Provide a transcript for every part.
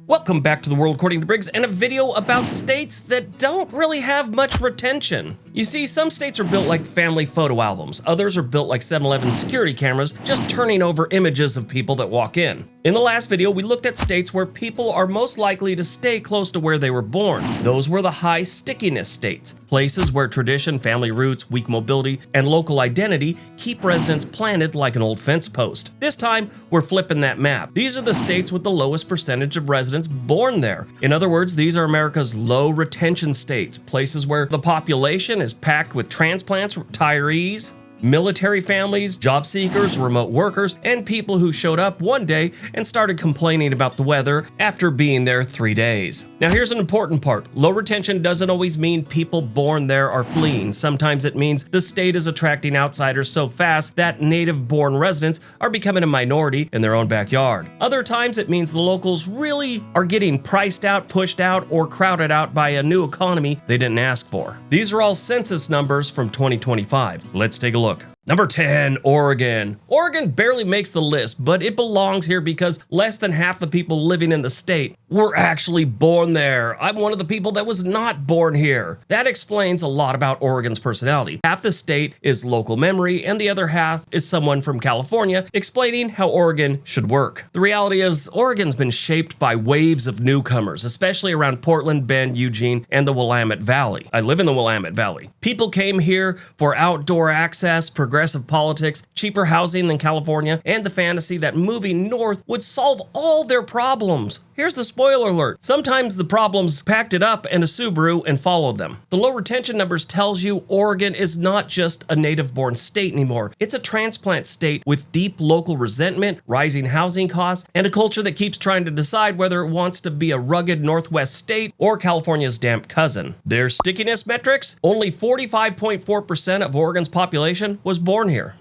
Welcome back to the world according to Briggs and a video about states that don't really have much retention. You see, some states are built like family photo albums, others are built like 7-Eleven security cameras, just turning over images of people that walk in. In the last video, we looked at states where people are most likely to stay close to where they were born. Those were the high stickiness states, places where tradition, family roots, weak mobility, and local identity keep residents planted like an old fence post. This time, we're flipping that map. These are the states with the lowest percentage of residents born there. In other words, these are America's low retention states, places where the population is packed with transplants, retirees, military families, job seekers, remote workers, and people who showed up one day and started complaining about the weather after being there 3 days. Now here's an important part. Low retention doesn't always mean people born there are fleeing. Sometimes it means the state is attracting outsiders so fast that native-born residents are becoming a minority in their own backyard. Other times it means the locals really are getting priced out, pushed out, or crowded out by a new economy they didn't ask for. These are all census numbers from 2025. Let's take a look. Number 10, Oregon. Oregon barely makes the list, but it belongs here because less than half the people living in the state were actually born there. I'm one of the people that was not born here. That explains a lot about Oregon's personality. Half the state is local memory, and the other half is someone from California explaining how Oregon should work. The reality is, Oregon's been shaped by waves of newcomers, especially around Portland, Bend, Eugene, and the Willamette Valley. I live in the Willamette Valley. People came here for outdoor access, progressive politics, cheaper housing than California, and the fantasy that moving north would solve all their problems. Here's the spoiler alert. Sometimes the problems packed it up in a Subaru and followed them. The low retention numbers tells you Oregon is not just a native-born state anymore. It's a transplant state with deep local resentment, rising housing costs, and a culture that keeps trying to decide whether it wants to be a rugged Northwest state or California's damp cousin. Their stickiness metrics? Only 45.4% of Oregon's population was born here.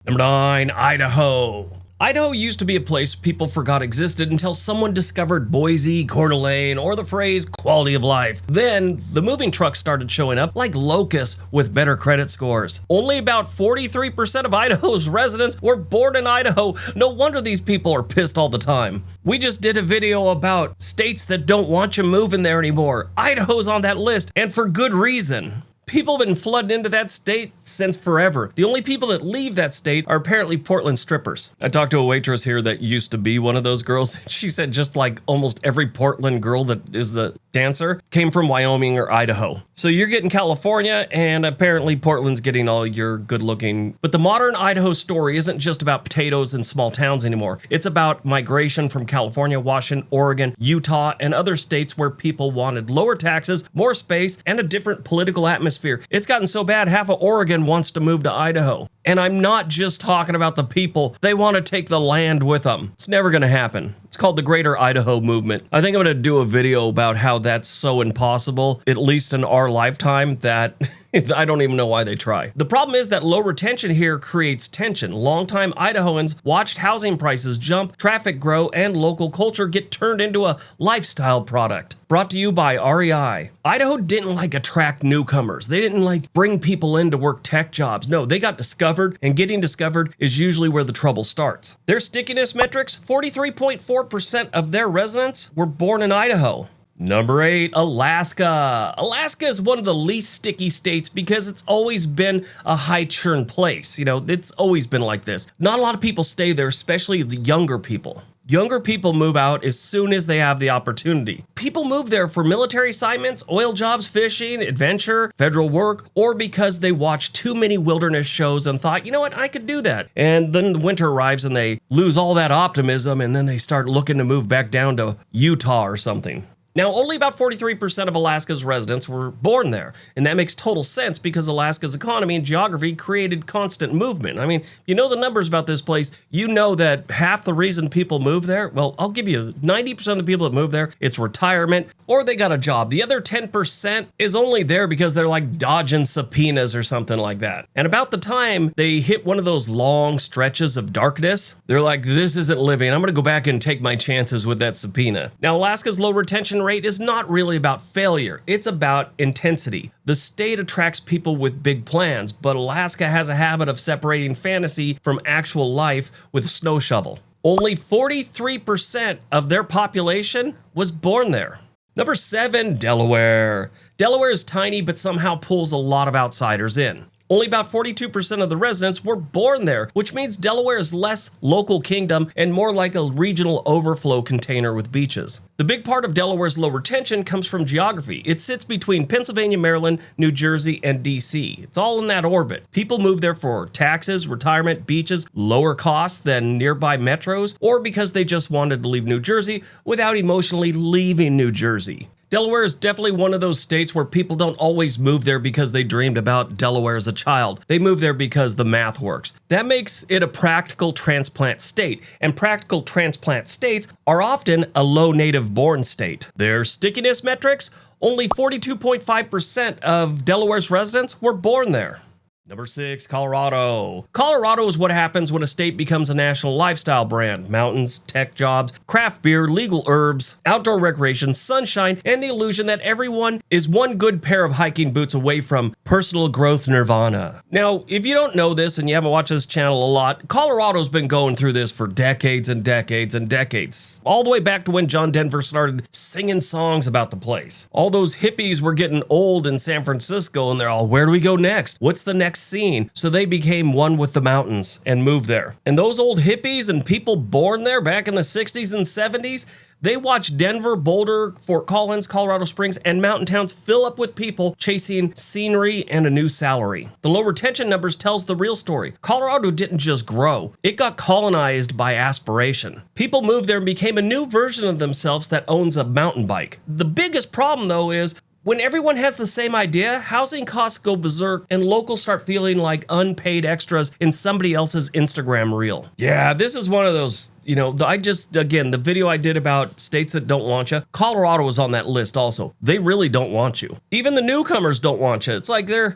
Number 9, Idaho. Idaho used to be a place people forgot existed until someone discovered Boise, Coeur d'Alene, or the phrase quality of life. Then, the moving trucks started showing up like locusts with better credit scores. Only about 43% of Idaho's residents were born in Idaho. No wonder these people are pissed all the time. We just did a video about states that don't want you moving there anymore. Idaho's on that list, and for good reason. People have been flooding into that state since forever. The only people that leave that state are apparently Portland strippers. I talked to a waitress here that used to be one of those girls. She said just like almost every Portland girl that is the dancer came from Wyoming or Idaho. So you're getting California, and apparently Portland's getting all your good looking. But the modern Idaho story isn't just about potatoes and small towns anymore. It's about migration from California, Washington, Oregon, Utah, and other states where people wanted lower taxes, more space, and a different political atmosphere. It's gotten so bad, half of Oregon wants to move to Idaho. And I'm not just talking about the people. They want to take the land with them. It's never going to happen. It's called the Greater Idaho Movement. I think I'm going to do a video about how that's so impossible, at least in our lifetime, that I don't even know why they try. The problem is that low retention here creates tension. Longtime Idahoans watched housing prices jump, traffic grow, and local culture get turned into a lifestyle product. Brought to you by REI. Idaho didn't attract newcomers. They didn't bring people in to work tech jobs. No, they got discovered, and getting discovered is usually where the trouble starts. Their stickiness metrics, 43.4% of their residents were born in Idaho. Number 8, Alaska. Alaska is one of the least sticky states because it's always been a high churn place. It's always been like this. Not a lot of people stay there, especially the younger people. Younger people move out as soon as they have the opportunity. People move there for military assignments, oil jobs, fishing, adventure, federal work, or because they watched too many wilderness shows and thought, you know what, I could do that. And then the winter arrives and they lose all that optimism, and then they start looking to move back down to Utah or something. Now, only about 43% of Alaska's residents were born there, and that makes total sense because Alaska's economy and geography created constant movement. I mean, you know the numbers about this place. You know that half the reason people move there, well, I'll give you 90% of the people that move there, it's retirement or they got a job. The other 10% is only there because they're dodging subpoenas or something like that. And about the time they hit one of those long stretches of darkness, they're like, this isn't living. I'm going to go back and take my chances with that subpoena. Now, Alaska's low retention rate is not really about failure. It's about intensity. The state attracts people with big plans, but Alaska has a habit of separating fantasy from actual life with a snow shovel. Only 43% of their population was born there. Number 7, Delaware. Delaware is tiny but somehow pulls a lot of outsiders in. Only about 42% of the residents were born there, which means Delaware is less local kingdom and more like a regional overflow container with beaches. The big part of Delaware's low retention comes from geography. It sits between Pennsylvania, Maryland, New Jersey, and DC. It's all in that orbit. People move there for taxes, retirement, beaches, lower costs than nearby metros, or because they just wanted to leave New Jersey without emotionally leaving New Jersey. Delaware is definitely one of those states where people don't always move there because they dreamed about Delaware as a child. They move there because the math works. That makes it a practical transplant state, and practical transplant states are often a low native born state. Their stickiness metrics, only 42.5% of Delaware's residents were born there. Number 6, Colorado. Colorado is what happens when a state becomes a national lifestyle brand. Mountains, tech jobs, craft beer, legal herbs, outdoor recreation, sunshine, and the illusion that everyone is one good pair of hiking boots away from personal growth nirvana. Now, if you don't know this and you haven't watched this channel a lot, Colorado's been going through this for decades and decades and decades. All the way back to when John Denver started singing songs about the place. All those hippies were getting old in San Francisco and they're all, where do we go next? What's the next scene? So they became one with the mountains and moved there. And those old hippies and people born there back in the 60s and 70s, they watched Denver, Boulder, Fort Collins, Colorado Springs, and mountain towns fill up with people chasing scenery and a new salary. The low retention numbers tells the real story. Colorado didn't just grow, it got colonized by aspiration. People moved there and became a new version of themselves that owns a mountain bike. The biggest problem though is when everyone has the same idea, housing costs go berserk and locals start feeling like unpaid extras in somebody else's Instagram reel. Yeah, this is one of those, again, the video I did about states that don't want you, Colorado was on that list also. They really don't want you. Even the newcomers don't want you. It's like they're,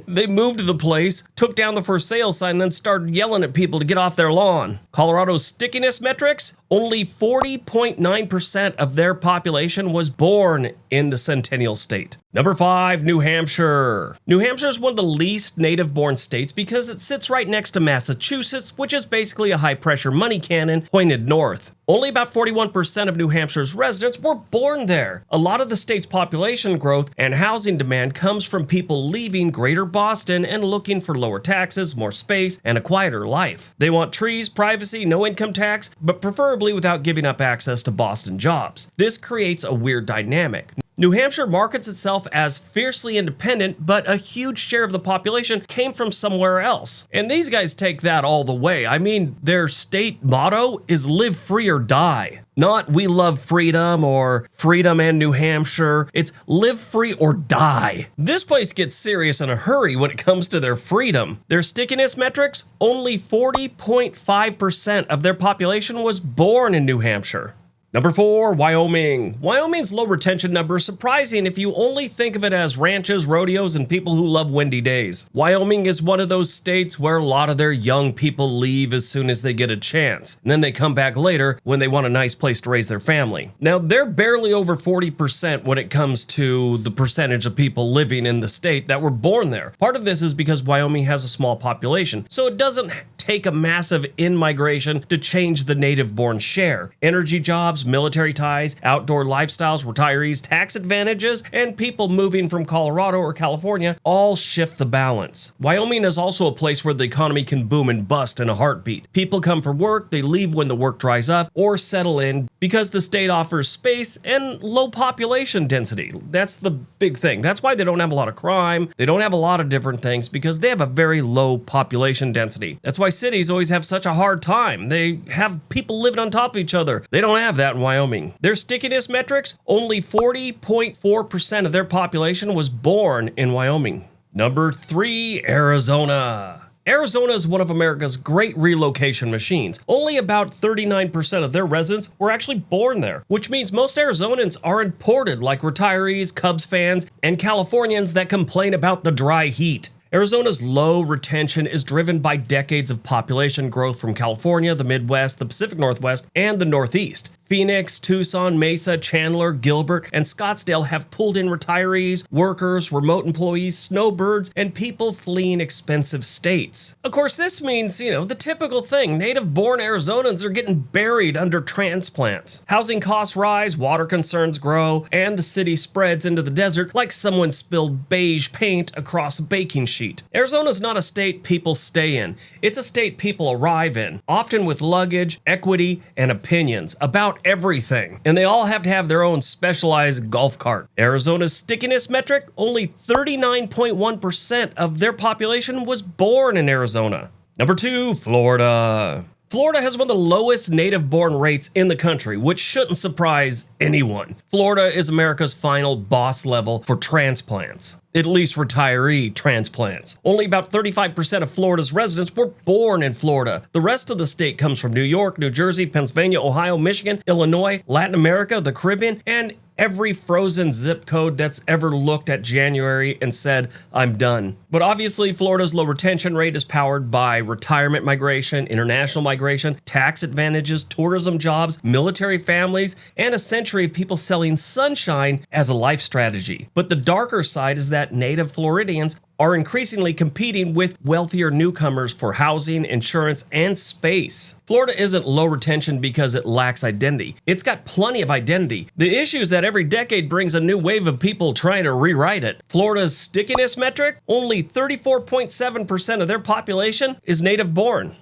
they moved to the place, took down the for sale sign, and then started yelling at people to get off their lawn. Colorado's stickiness metrics, only 40.9% of their population was born in the Centennial State. Number 5, New Hampshire. New Hampshire is one of the least native-born states because it sits right next to Massachusetts, which is basically a high-pressure money cannon pointed north. Only about 41% of New Hampshire's residents were born there. A lot of the state's population growth and housing demand comes from people leaving Greater Boston and looking for lower taxes, more space, and a quieter life. They want trees, privacy, no income tax, but preferably without giving up access to Boston jobs. This creates a weird dynamic. New Hampshire markets itself as fiercely independent, but a huge share of the population came from somewhere else. And these guys take that all the way. I mean, their state motto is live free or die. Not we love freedom or freedom and New Hampshire. It's live free or die. This place gets serious in a hurry when it comes to their freedom. Their stickiness metrics, only 40.5% of their population was born in New Hampshire. Number 4, Wyoming. Wyoming's low retention number is surprising if you only think of it as ranches, rodeos, and people who love windy days. Wyoming is one of those states where a lot of their young people leave as soon as they get a chance, and then they come back later when they want a nice place to raise their family. Now, they're barely over 40% when it comes to the percentage of people living in the state that were born there. Part of this is because Wyoming has a small population, so it doesn't take a massive in-migration to change the native-born share. Energy jobs, military ties, outdoor lifestyles, retirees, tax advantages, and people moving from Colorado or California all shift the balance. Wyoming is also a place where the economy can boom and bust in a heartbeat. People come for work, they leave when the work dries up, or settle in because the state offers space and low population density. That's the big thing. That's why they don't have a lot of crime. They don't have a lot of different things because they have a very low population density. That's why cities always have such a hard time. They have people living on top of each other. They don't have that in Wyoming. Their stickiness metrics, only 40.4% of their population was born in Wyoming. Number 3, Arizona. Arizona is one of America's great relocation machines. Only about 39% of their residents were actually born there, which means most Arizonans are imported like retirees, Cubs fans, and Californians that complain about the dry heat. Arizona's low retention is driven by decades of population growth from California, the Midwest, the Pacific Northwest, and the Northeast. Phoenix, Tucson, Mesa, Chandler, Gilbert, and Scottsdale have pulled in retirees, workers, remote employees, snowbirds, and people fleeing expensive states. Of course, this means, the typical thing. Native-born Arizonans are getting buried under transplants. Housing costs rise, water concerns grow, and the city spreads into the desert like someone spilled beige paint across a baking sheet. Arizona's not a state people stay in. It's a state people arrive in, often with luggage, equity, and opinions about everything. And they all have to have their own specialized golf cart. Arizona's stickiness metric, only 39.1% of their population was born in Arizona. Number 2, Florida. Florida has one of the lowest native-born rates in the country, which shouldn't surprise anyone. Florida is America's final boss level for transplants. At least retiree transplants. Only about 35% of Florida's residents were born in Florida. The rest of the state comes from New York, New Jersey, Pennsylvania, Ohio, Michigan, Illinois, Latin America, the Caribbean, and every frozen zip code that's ever looked at January and said, I'm done. But obviously, Florida's low retention rate is powered by retirement migration, international migration, tax advantages, tourism jobs, military families, and a century of people selling sunshine as a life strategy. But the darker side is that native Floridians are increasingly competing with wealthier newcomers for housing, insurance, and space. Florida isn't low retention because it lacks identity. It's got plenty of identity. The issue is that every decade brings a new wave of people trying to rewrite it. Florida's stickiness metric, only 34.7% of their population is native born.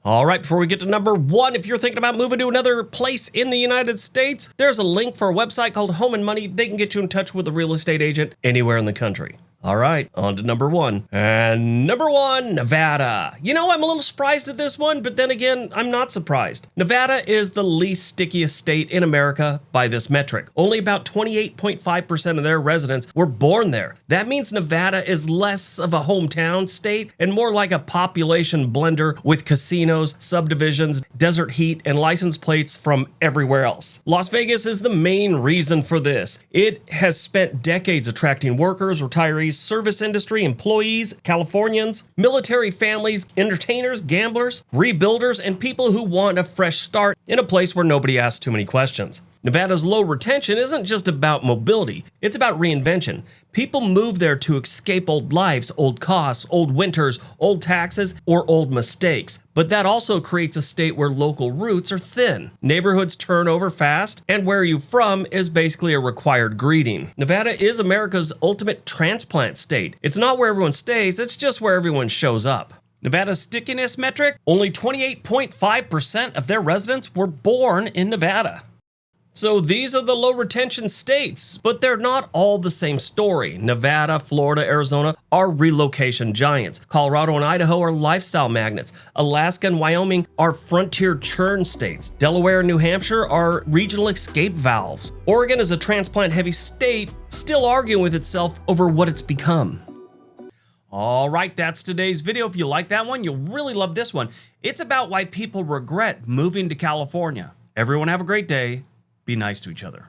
All right, before we get to number 1, if you're thinking about moving to another place in the United States, there's a link for a website called Home and Money. They can get you in touch with a real estate agent anywhere in the country. All right, on to number 1. And number 1, Nevada. I'm a little surprised at this one, but then again, I'm not surprised. Nevada is the least stickiest state in America by this metric. Only about 28.5% of their residents were born there. That means Nevada is less of a hometown state and more like a population blender with casinos, subdivisions, desert heat, and license plates from everywhere else. Las Vegas is the main reason for this. It has spent decades attracting workers, retirees, service industry, employees, Californians, military families, entertainers, gamblers, rebuilders, and people who want a fresh start in a place where nobody asks too many questions. Nevada's low retention isn't just about mobility, it's about reinvention. People move there to escape old lives, old costs, old winters, old taxes, or old mistakes. But that also creates a state where local roots are thin. Neighborhoods turn over fast, and where are you from is basically a required greeting. Nevada is America's ultimate transplant state. It's not where everyone stays, it's just where everyone shows up. Nevada's stickiness metric, only 28.5% of their residents were born in Nevada. So these are the low retention states, but they're not all the same story. Nevada, Florida, Arizona are relocation giants. Colorado and Idaho are lifestyle magnets. Alaska and Wyoming are frontier churn states. Delaware and New Hampshire are regional escape valves. Oregon is a transplant-heavy state, still arguing with itself over what it's become. All right, that's today's video. If you like that one, you'll really love this one. It's about why people regret moving to California. Everyone have a great day. Be nice to each other.